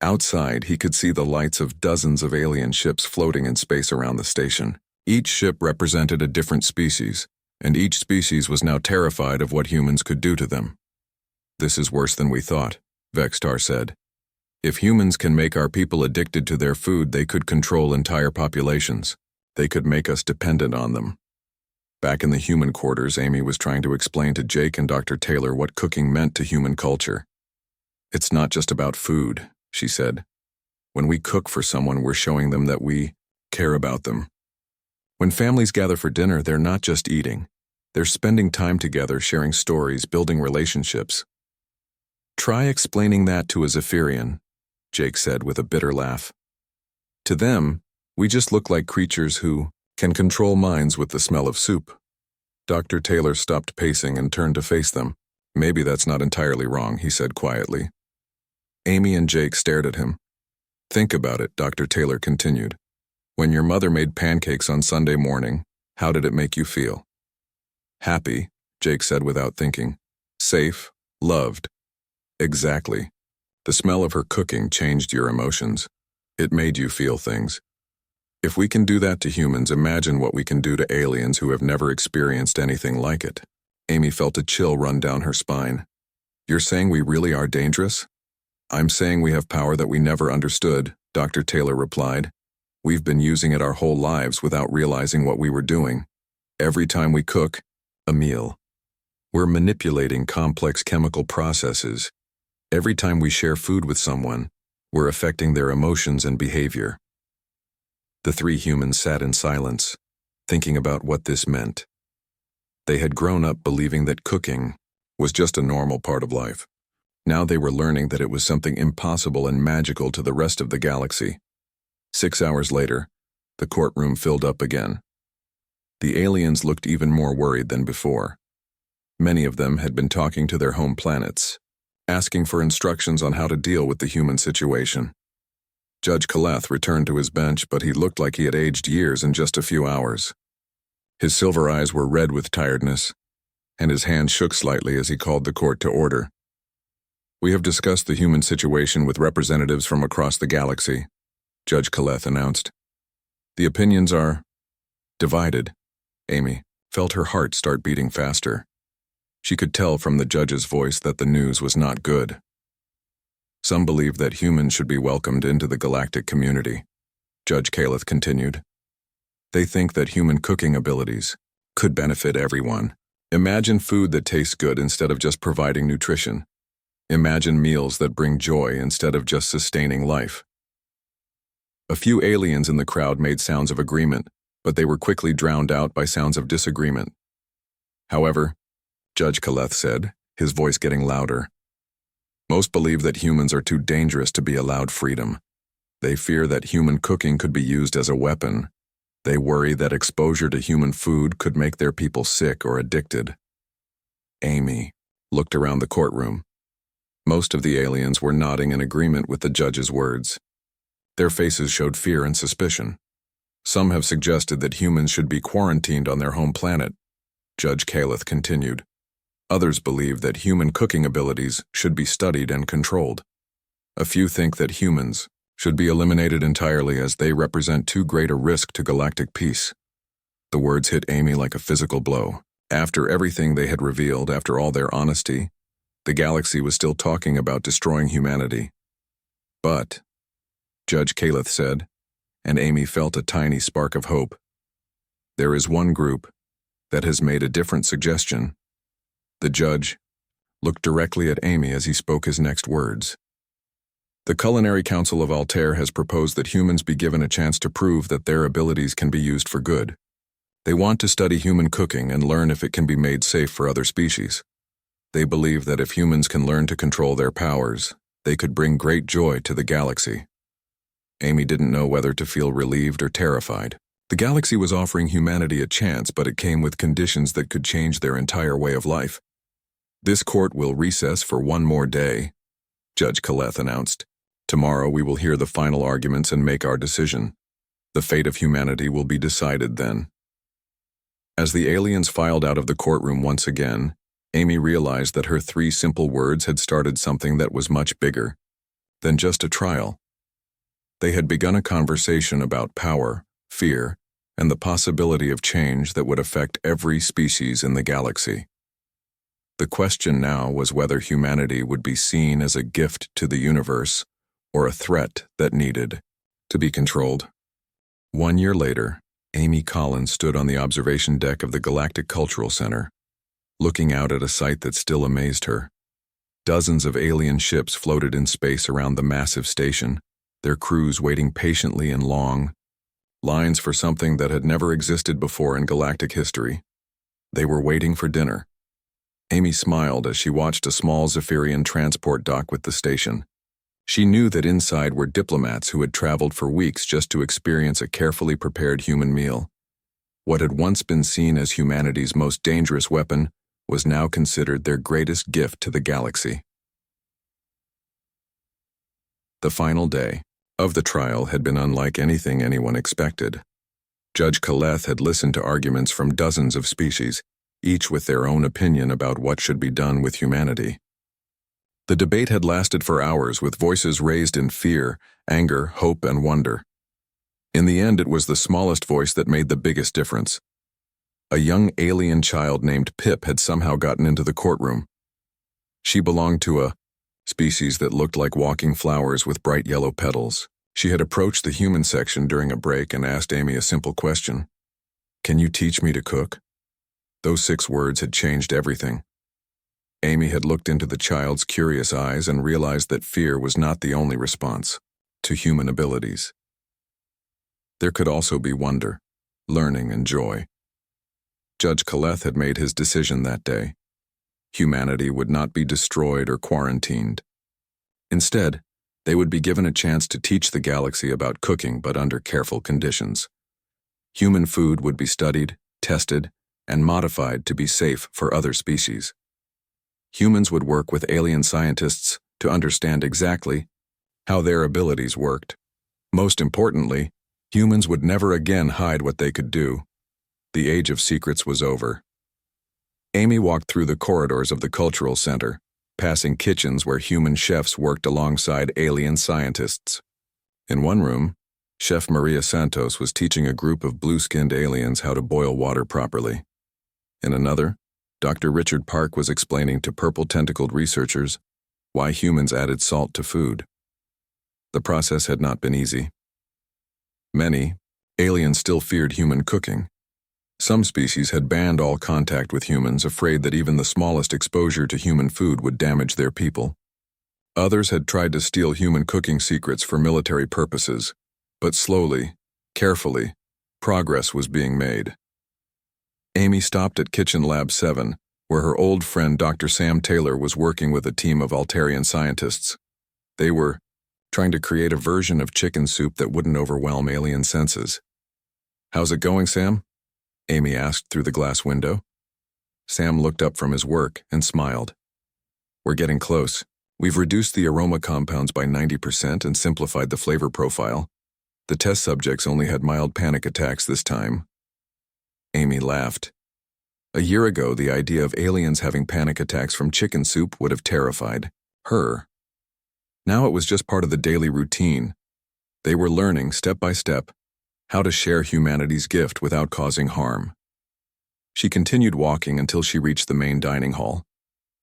Outside, he could see the lights of dozens of alien ships floating in space around the station. Each ship represented a different species, and each species was now terrified of what humans could do to them. "This is worse than we thought," Vextar said. "If humans can make our people addicted to their food, they could control entire populations. They could make us dependent on them." Back in the human quarters, Amy was trying to explain to Jake and Dr. Taylor what cooking meant to human culture. "It's not just about food," she said. "When we cook for someone, we're showing them that we care about them. When families gather for dinner, they're not just eating. They're spending time together, sharing stories, building relationships." "Try explaining that to a Zephyrian," Jake said with a bitter laugh. "To them, we just look like creatures who can control minds with the smell of soup." Dr. Taylor stopped pacing and turned to face them. "Maybe that's not entirely wrong," he said quietly. Amy and Jake stared at him. "Think about it," Dr. Taylor continued. "When your mother made pancakes on Sunday morning, how did it make you feel?" "Happy," Jake said without thinking. "Safe, loved." "Exactly. The smell of her cooking changed your emotions. It made you feel things. If we can do that to humans, imagine what we can do to aliens who have never experienced anything like it." Amy felt a chill run down her spine. "You're saying we really are dangerous?" "I'm saying we have power that we never understood," Dr. Taylor replied. "We've been using it our whole lives without realizing what we were doing. Every time we cook a meal, we're manipulating complex chemical processes. Every time we share food with someone, we're affecting their emotions and behavior." The three humans sat in silence, thinking about what this meant. They had grown up believing that cooking was just a normal part of life. Now they were learning that it was something impossible and magical to the rest of the galaxy. 6 hours later, the courtroom filled up again. The aliens looked even more worried than before. Many of them had been talking to their home planets, asking for instructions on how to deal with the human situation. Judge Kaleth returned to his bench, but he looked like he had aged years in just a few hours. His silver eyes were red with tiredness, and his hand shook slightly as he called the court to order. "We have discussed the human situation with representatives from across the galaxy," Judge Kaleth announced. "The opinions are divided." Amy felt her heart start beating faster. She could tell from the judge's voice that the news was not good. "Some believe that humans should be welcomed into the galactic community," Judge Kaleth continued. "They think that human cooking abilities could benefit everyone. Imagine food that tastes good instead of just providing nutrition. Imagine meals that bring joy instead of just sustaining life." A few aliens in the crowd made sounds of agreement, but they were quickly drowned out by sounds of disagreement. "However," Judge Kaleth said, his voice getting louder, "most believe that humans are too dangerous to be allowed freedom. They fear that human cooking could be used as a weapon. They worry that exposure to human food could make their people sick or addicted." Amy looked around the courtroom. Most of the aliens were nodding in agreement with the judge's words. Their faces showed fear and suspicion. "Some have suggested that humans should be quarantined on their home planet," Judge Kaleth continued. "Others believe that human cooking abilities should be studied and controlled. A few think that humans should be eliminated entirely as they represent too great a risk to galactic peace." The words hit Amy like a physical blow. After everything they had revealed, after all their honesty, The galaxy was still talking about destroying humanity. But, Judge Caleth said, and Amy felt a tiny spark of hope, there is one group that has made a different suggestion. The judge looked directly at Amy as he spoke his next words. The Culinary Council of Altair has proposed that humans be given a chance to prove that their abilities can be used for good. They want to study human cooking and learn if it can be made safe for other species. They believe that if humans can learn to control their powers, they could bring great joy to the galaxy. Amy didn't know whether to feel relieved or terrified. The galaxy was offering humanity a chance, but it came with conditions that could change their entire way of life. This court will recess for one more day, Judge Caleth announced. Tomorrow we will hear the final arguments and make our decision. The fate of humanity will be decided then. As the aliens filed out of the courtroom once again, Amy realized that her 3 simple words had started something that was much bigger than just a trial. They had begun a conversation about power, fear, and the possibility of change that would affect every species in the galaxy. The question now was whether humanity would be seen as a gift to the universe or a threat that needed to be controlled. 1 year later, Amy Collins stood on the observation deck of the Galactic Cultural Center, looking out at a sight that still amazed her. Dozens of alien ships floated in space around the massive station, their crews waiting patiently in long lines for something that had never existed before in galactic history. They were waiting for dinner. Amy smiled as she watched a small Zephyrian transport dock with the station. She knew that inside were diplomats who had traveled for weeks just to experience a carefully prepared human meal. What had once been seen as humanity's most dangerous weapon was now considered their greatest gift to the galaxy. The final day of the trial had been unlike anything anyone expected. Judge Caleth had listened to arguments from dozens of species, each with their own opinion about what should be done with humanity. The debate had lasted for hours, with voices raised in fear, anger, hope, and wonder. In the end, it was the smallest voice that made the biggest difference. A young alien child named Pip had somehow gotten into the courtroom. She belonged to a species that looked like walking flowers with bright yellow petals. She had approached the human section during a break and asked Amy a simple question. "Can you teach me to cook?" Those 6 words had changed everything. Amy had looked into the child's curious eyes and realized that fear was not the only response to human abilities. There could also be wonder, learning, and joy. Judge Caleth had made his decision that day. Humanity would not be destroyed or quarantined. Instead, they would be given a chance to teach the galaxy about cooking, but under careful conditions. Human food would be studied, tested, and modified to be safe for other species. Humans would work with alien scientists to understand exactly how their abilities worked. Most importantly, humans would never again hide what they could do. The age of secrets was over. Amy walked through the corridors of the Cultural Center, passing kitchens where human chefs worked alongside alien scientists. In one room, Chef Maria Santos was teaching a group of blue-skinned aliens how to boil water properly. In another, Dr. Richard Park was explaining to purple-tentacled researchers why humans added salt to food. The process had not been easy. Many aliens still feared human cooking. Some species had banned all contact with humans, afraid that even the smallest exposure to human food would damage their people. Others had tried to steal human cooking secrets for military purposes, but slowly, carefully, progress was being made. Amy stopped at Kitchen Lab 7, where her old friend Dr. Sam Taylor was working with a team of Altarian scientists. They were trying to create a version of chicken soup that wouldn't overwhelm alien senses. "How's it going, Sam?" Amy asked through the glass window. Sam looked up from his work and smiled. "We're getting close. We've reduced the aroma compounds by 90% and simplified the flavor profile. The test subjects only had mild panic attacks this time." Amy laughed. A year ago, the idea of aliens having panic attacks from chicken soup would have terrified her. Now it was just part of the daily routine. They were learning, step by step, how to share humanity's gift without causing harm. She continued walking until she reached the main dining hall.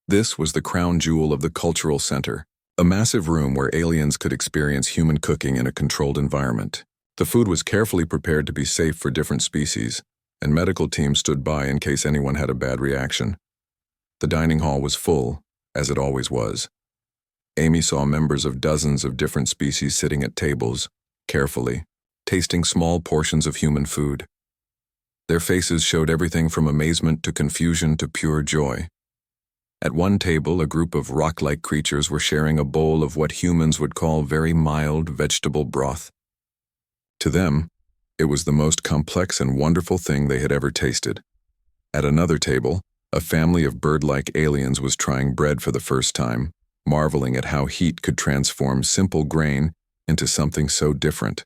This was the crown jewel of the cultural center, a massive room where aliens could experience human cooking in a controlled environment. The food was carefully prepared to be safe for different species, and medical teams stood by in case anyone had a bad reaction. The dining hall was full, as it always was. Amy saw members of dozens of different species sitting at tables, carefully, tasting small portions of human food. Their faces showed everything from amazement to confusion to pure joy. At one table, a group of rock-like creatures were sharing a bowl of what humans would call very mild vegetable broth. To them, it was the most complex and wonderful thing they had ever tasted. At another table, a family of bird-like aliens was trying bread for the first time, marveling at how heat could transform simple grain into something so different.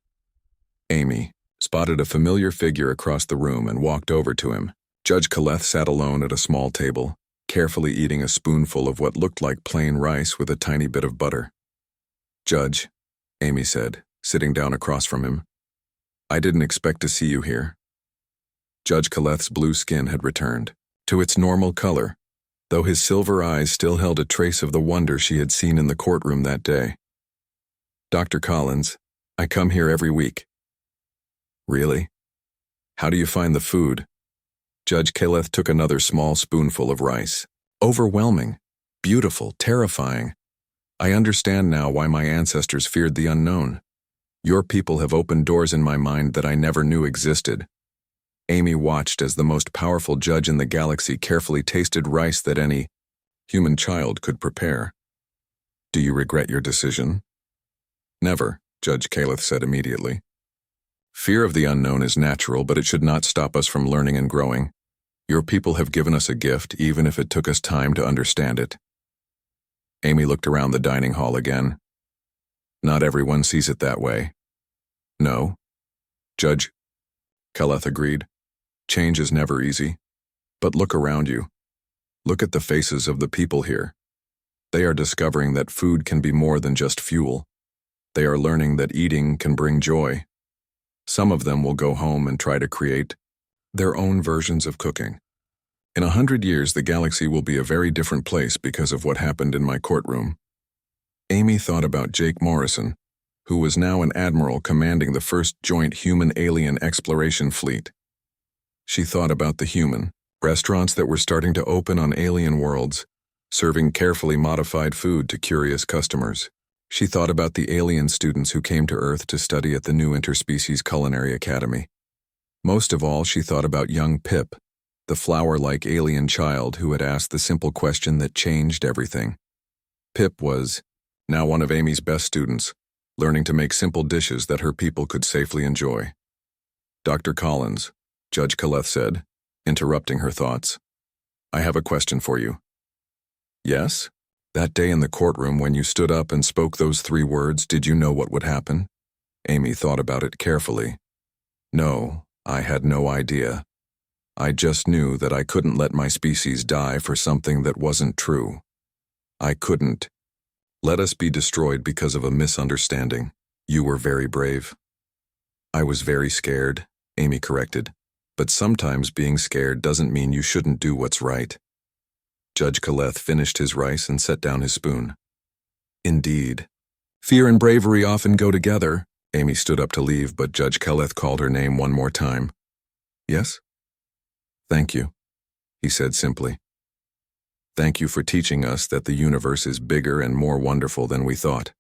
Amy spotted a familiar figure across the room and walked over to him. Judge Kaleth sat alone at a small table, carefully eating a spoonful of what looked like plain rice with a tiny bit of butter. "Judge," Amy said, sitting down across from him, "I didn't expect to see you here." Judge Kaleth's blue skin had returned to its normal color, though his silver eyes still held a trace of the wonder she had seen in the courtroom that day. "Dr. Collins, I come here every week." "Really? How do you find the food?" Judge Kaleth took another small spoonful of rice. "Overwhelming, beautiful, terrifying. I understand now why my ancestors feared the unknown. Your people have opened doors in my mind that I never knew existed." Amy watched as the most powerful judge in the galaxy carefully tasted rice that any human child could prepare. "Do you regret your decision?" "Never," Judge Kaleth said immediately. "Fear of the unknown is natural, but it should not stop us from learning and growing. Your people have given us a gift, even if it took us time to understand it." Amy looked around the dining hall again. "Not everyone sees it that way." "No," Judge Kaleth agreed. "Change is never easy. But look around you. Look at the faces of the people here. They are discovering that food can be more than just fuel. They are learning that eating can bring joy. Some of them will go home and try to create their own versions of cooking. In 100 years, the galaxy will be a very different place because of what happened in my courtroom." Amy thought about Jake Morrison, who was now an admiral commanding the first joint human-alien exploration fleet. She thought about the human restaurants that were starting to open on alien worlds, serving carefully modified food to curious customers. She thought about the alien students who came to Earth to study at the new Interspecies Culinary Academy. Most of all, she thought about young Pip, the flower-like alien child who had asked the simple question that changed everything. Pip was now one of Amy's best students, learning to make simple dishes that her people could safely enjoy. "Dr. Collins," Judge Kaleth said, interrupting her thoughts, "I have a question for you." "Yes? That day in the courtroom when you stood up and spoke those 3 words, did you know what would happen?" Amy thought about it carefully. "No, I had no idea. I just knew that I couldn't let my species die for something that wasn't true. I couldn't let us be destroyed because of a misunderstanding. You were very brave." "I was very scared," Amy corrected. "But sometimes being scared doesn't mean you shouldn't do what's right." Judge Kaleth finished his rice and set down his spoon. "Indeed. Fear and bravery often go together." Amy stood up to leave, but Judge Kaleth called her name one more time. "Yes?" "Thank you," he said simply. "Thank you for teaching us that the universe is bigger and more wonderful than we thought."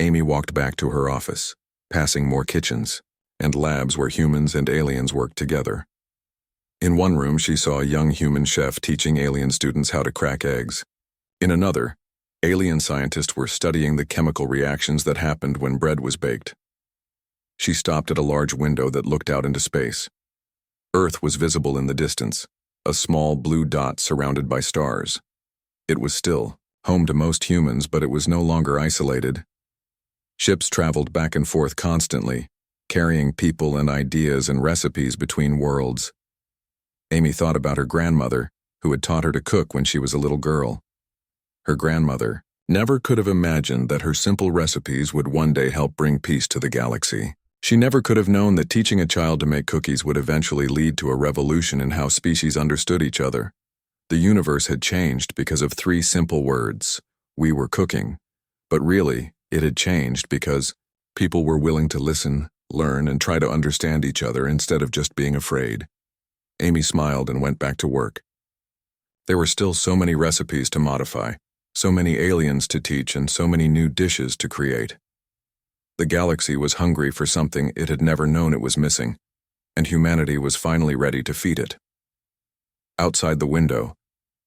Amy walked back to her office, passing more kitchens and labs where humans and aliens worked together. In one room, she saw a young human chef teaching alien students how to crack eggs. In another, alien scientists were studying the chemical reactions that happened when bread was baked. She stopped at a large window that looked out into space. Earth was visible in the distance, a small blue dot surrounded by stars. It was still home to most humans, but it was no longer isolated. Ships traveled back and forth constantly, carrying people and ideas and recipes between worlds. Amy thought about her grandmother, who had taught her to cook when she was a little girl. Her grandmother never could have imagined that her simple recipes would one day help bring peace to the galaxy. She never could have known that teaching a child to make cookies would eventually lead to a revolution in how species understood each other. The universe had changed because of three simple words. We were cooking. But really, it had changed because people were willing to listen, learn, and try to understand each other instead of just being afraid. Amy smiled and went back to work. There were still so many recipes to modify, so many aliens to teach, and so many new dishes to create. The galaxy was hungry for something it had never known it was missing, and humanity was finally ready to feed it. Outside the window,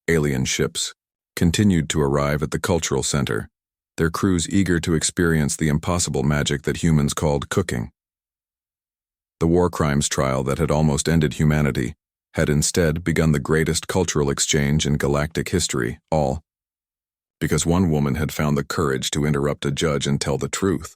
alien ships continued to arrive at the cultural center, their crews eager to experience the impossible magic that humans called cooking. The war crimes trial that had almost ended humanity had instead begun the greatest cultural exchange in galactic history, all because one woman had found the courage to interrupt a judge and tell the truth.